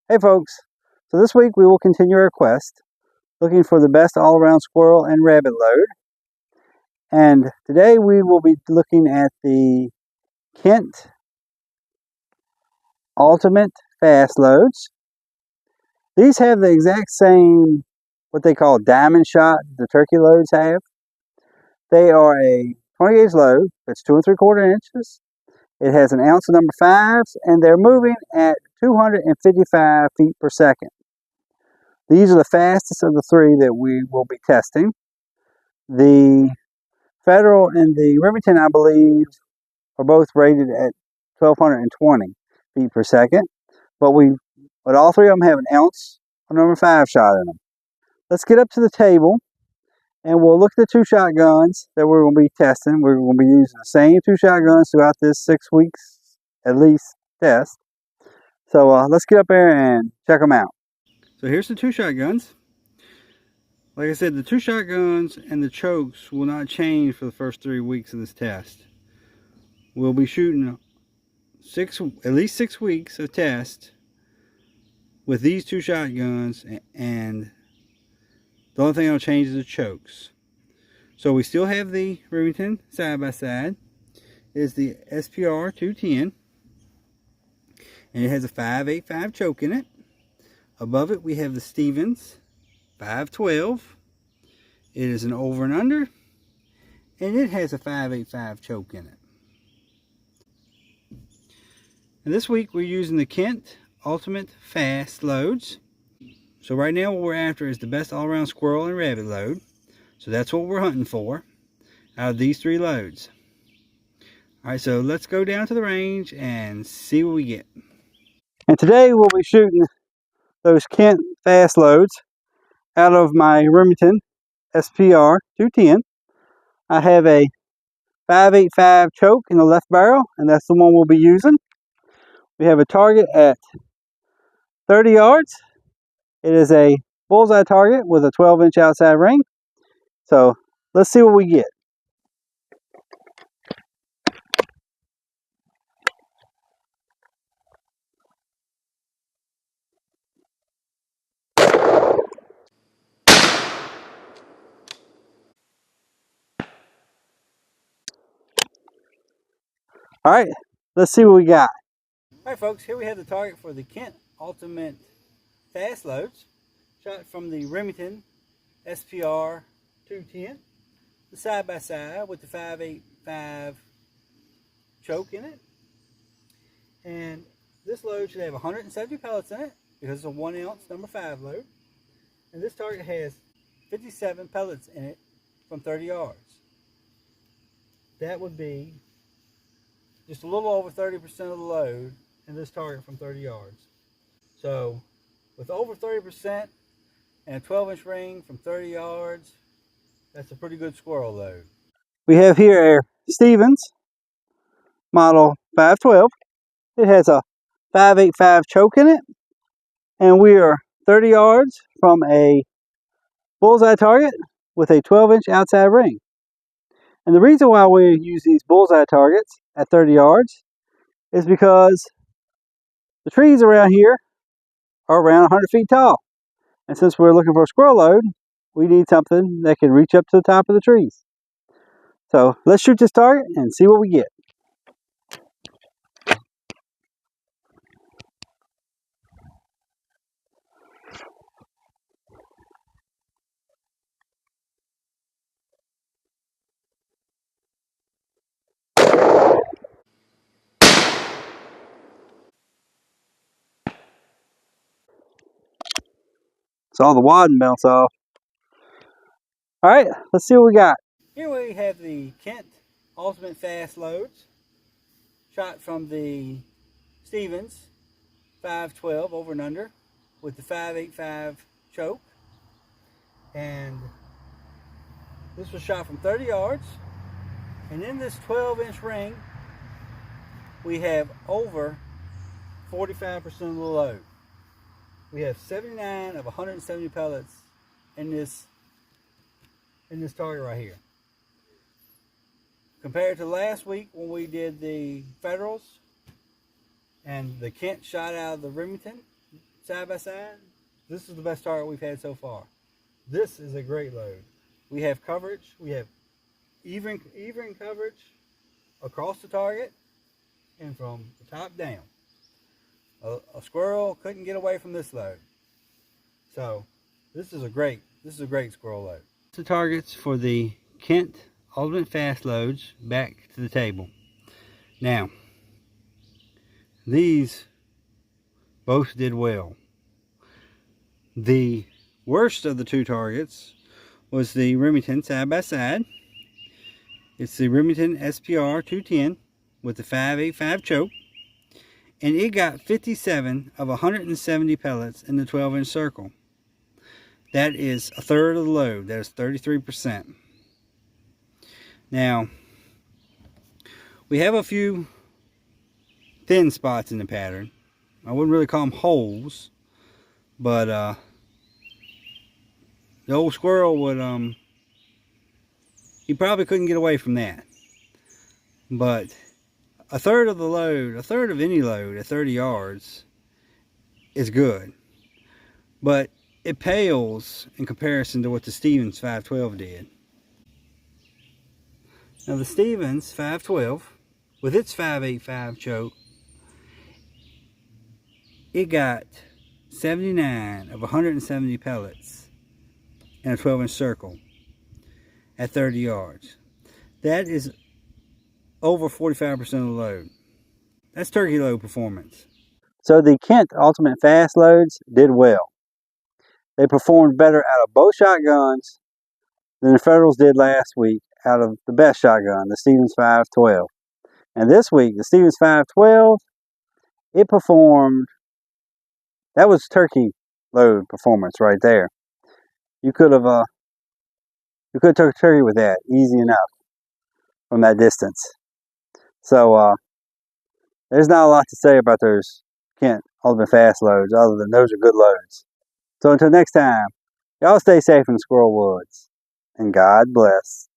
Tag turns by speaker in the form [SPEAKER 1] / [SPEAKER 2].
[SPEAKER 1] Hey folks, so this week we will continue our quest looking for the best all-around squirrel and rabbit load. And today we will be looking at the Kent Ultimate Fast Loads. These have the exact same, what they call diamond shot the turkey loads have. They are a 20-gauge load that's 2 3/4 inches. It has an ounce of number 5s and they're moving at 255 feet per second. These are the fastest of the three that we will be testing. The Federal and the Remington, I believe, are both rated at 1,220 feet per second, but all three of them have an ounce of number 5 shot in them. Let's get up to the table and we'll look at the 2 shotguns that we're going to be testing. We're going to be using the same 2 shotguns throughout this 6 weeks at least test. So let's get up there and check them out. So here's the 2 shotguns. Like I said, the 2 shotguns and the chokes will not change for the first 3 weeks of this test. We'll be shooting at least 6 weeks of test with these 2 shotguns, and the only thing that'll change is the chokes. So we still have the Remington side by side. It is the SPR 210, and it has a 5.85 choke in it. Above it we have the Stevens 512. It is an over and under, and it has a 5.85 choke in it. And this week we're using the Kent Ultimate Fast Loads. So right now what we're after is the best all-around squirrel and rabbit load. So that's what we're hunting for out of these 3 loads. Alright, so let's go down to the range and see what we get. And today we'll be shooting those Kent Fast Loads out of my Remington SPR 210. I have a 5.85 choke in the left barrel, and that's the one we'll be using. We have a target at 30 yards. It is a bullseye target with a 12-inch outside ring. So let's see what we get. All right, let's see what we got. All right, folks, here we have the target for the Kent Ultimate Fast Loads, shot from the Remington SPR 210, the side by side with the 5.85 choke in it. And this load should have 170 pellets in it because it's a 1 ounce number 5 load. And this target has 57 pellets in it from 30 yards. That would be just a little over 30% of the load in this target from 30 yards. So with over 30% and a 12-inch ring from 30 yards, that's a pretty good squirrel load. We have here our Stevens model 512. It has a 5.85 choke in it, and we are 30 yards from a bullseye target with a 12-inch outside ring. And the reason why we use these bullseye targets at 30 yards is because the trees around here are around 100 feet tall. And since we're looking for a squirrel load, we need something that can reach up to the top of the trees. So let's shoot this target and see what we get. So all the wadding bounce off. All right, let's see what we got. Here we have the Kent Ultimate Fast Loads, shot from the Stevens 512 over and under with the 5.85 choke. And this was shot from 30 yards. And in this 12-inch ring, we have over 45% of the load. We have 79 of 170 pellets in this target right here. Compared to last week when we did the Federals and the Kent shot out of the Remington side by side, this is the best target we've had so far. This is a great load. We have coverage. We have even coverage across the target and from the top down. A squirrel couldn't get away from this load. So this is a great squirrel load. The targets for the Kent Ultimate Fast Loads back to the table. Now, these both did well. The worst of the two targets was the Remington side by side. It's the Remington SPR 210 with the 5.85 choke, and it got 57 of 170 pellets in the 12-inch circle. That is a third of the load. That is 33%. Now, we have a few thin spots in the pattern. I wouldn't really call them holes, but the old squirrel would, he probably couldn't get away from that. But a third of the load, a third of any load at 30 yards is good. But it pales in comparison to what the Stevens 512 did. Now the Stevens 512, with its 5.85 choke, it got 79 of 170 pellets in a 12-inch circle at 30 yards. That is over 45% of the load. That's turkey load performance. So the Kent Ultimate Fast Loads did well. They performed better out of both shotguns than the Federals did last week out of the best shotgun, the Stevens 512. And this week, the Stevens 512, it performed, that was turkey load performance right there. You could have took a turkey with that easy enough from that distance. So there's not a lot to say about those Kent Ultimate Fast Loads other than those are good loads. So until next time, y'all stay safe in the squirrel woods, and God bless.